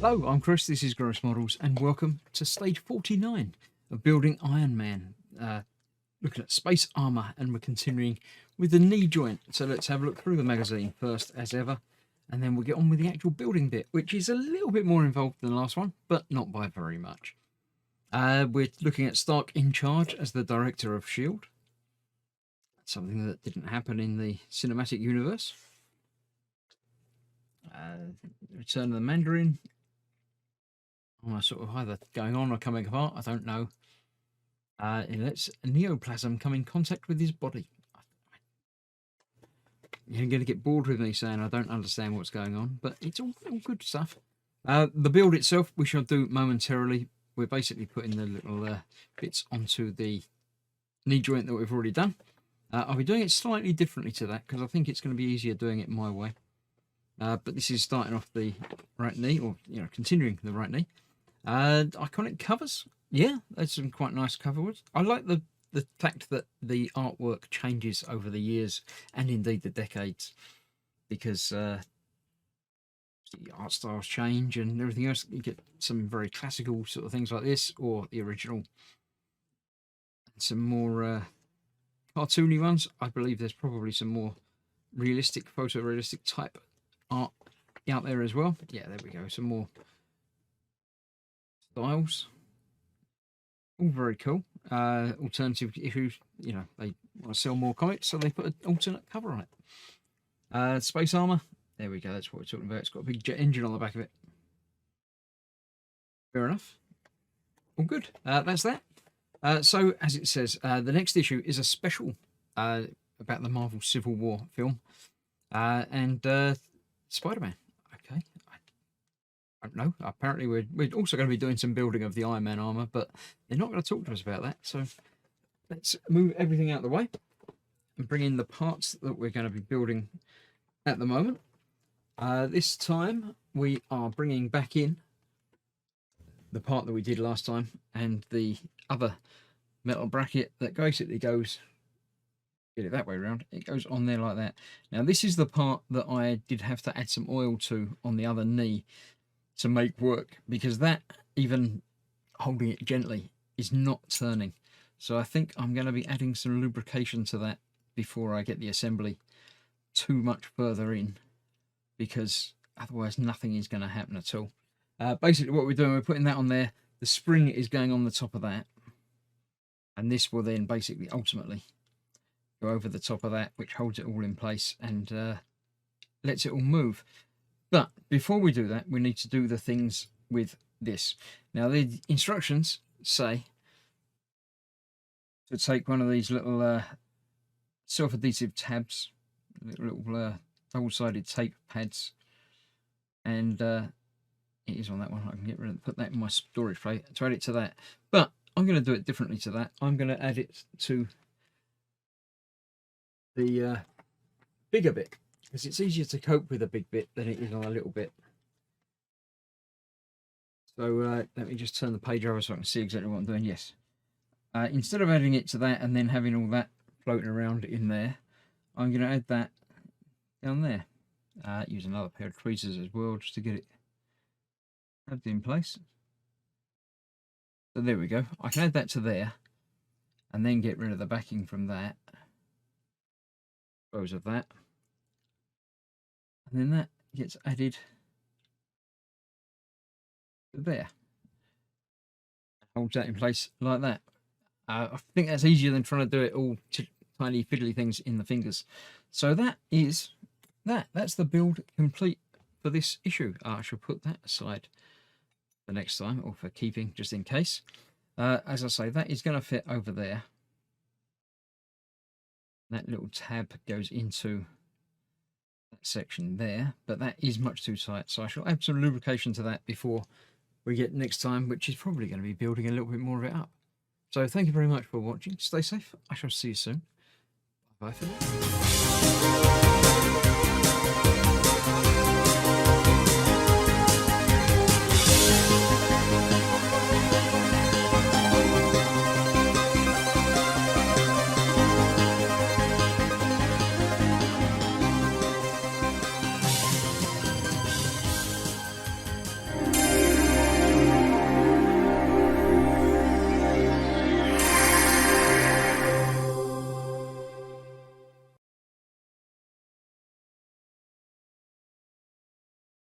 Hello, I'm Chris, this is Gross Models, and welcome to stage 49 of building Ironman. Looking at space armour, and we're continuing with the knee joint. So let's have a look through the magazine first, as ever, and then we'll get on with the actual building bit, which is a little bit more involved than the last one, but not by very much. We're looking at Stark in charge as the director of S.H.I.E.L.D. That's something that didn't happen in the cinematic universe. Return of the Mandarin. Sort of either going on or coming apart, I don't know. It lets a neoplasm come in contact with his body. You're going to get bored with me saying I don't understand what's going on, but it's all good stuff. The build itself we shall do momentarily. We're basically putting the little bits onto the knee joint that we've already done. I'll be doing it slightly differently to that because I think it's going to be easier doing it my way. But this is starting off the right knee, or continuing the right knee. Iconic covers, yeah, there's some quite nice cover words. I like the fact that the artwork changes over the years and indeed the decades, because the art styles change and everything else. You get some very classical sort of things like this, or the original, and some more cartoony ones. I believe there's probably some more realistic, photorealistic type art out there as well. Yeah, there we go, some more styles, all very cool. Alternative issues, they want to sell more comics, so they put an alternate cover on it. Space armor, there we go, that's what we're talking about. It's got a big jet engine on the back of it. Fair enough, all good. That's that. So as it says, the next issue is a special about the Marvel Civil War film, and Spider-Man. Okay, I don't know. Apparently we're also going to be doing some building of the Iron Man armor, but they're not going to talk to us about that. So let's move everything out of the way and bring in the parts that we're going to be building at the moment. This time we are bringing back in the part that we did last time, and the other metal bracket that basically goes, get it that way around, it goes on there like that. Now this is the part that I did have to add some oil to on the other knee to make work, because that, even holding it gently, is not turning. So I think I'm going to be adding some lubrication to that before I get the assembly too much further in, because otherwise nothing is going to happen at all. Basically what we're doing, we're putting that on there, the spring is going on the top of that, and this will then basically ultimately go over the top of that, which holds it all in place and lets it all move. But before we do that, we need to do the things with this. Now the instructions say to take one of these little self-adhesive tabs, little double-sided tape pads, and it is on that one. I can get rid of, put that in my storage tray to add it to that. But I'm going to do it differently to that. I'm going to add it to the bigger bit, because it's easier to cope with a big bit than it is on a little bit. So let me just turn the page over so I can see exactly what I'm doing. Yes. Instead of adding it to that and then having all that floating around in there, I'm going to add that down there. Use another pair of tweezers as well just to get it rubbed in place. So there we go. I can add that to there and then get rid of the backing from that. Dispose of that. And then that gets added to there. Holds that in place like that. I think that's easier than trying to do it all tiny fiddly things in the fingers. So that is that. That's the build complete for this issue. I shall put that aside for next time, or for keeping just in case. As I say, that is going to fit over there. That little tab goes into that section there, but that is much too tight, so I shall add some lubrication to that before we get next time, which is probably going to be building a little bit more of it up. So thank you very much for watching. Stay safe. I shall see you soon. Bye for now.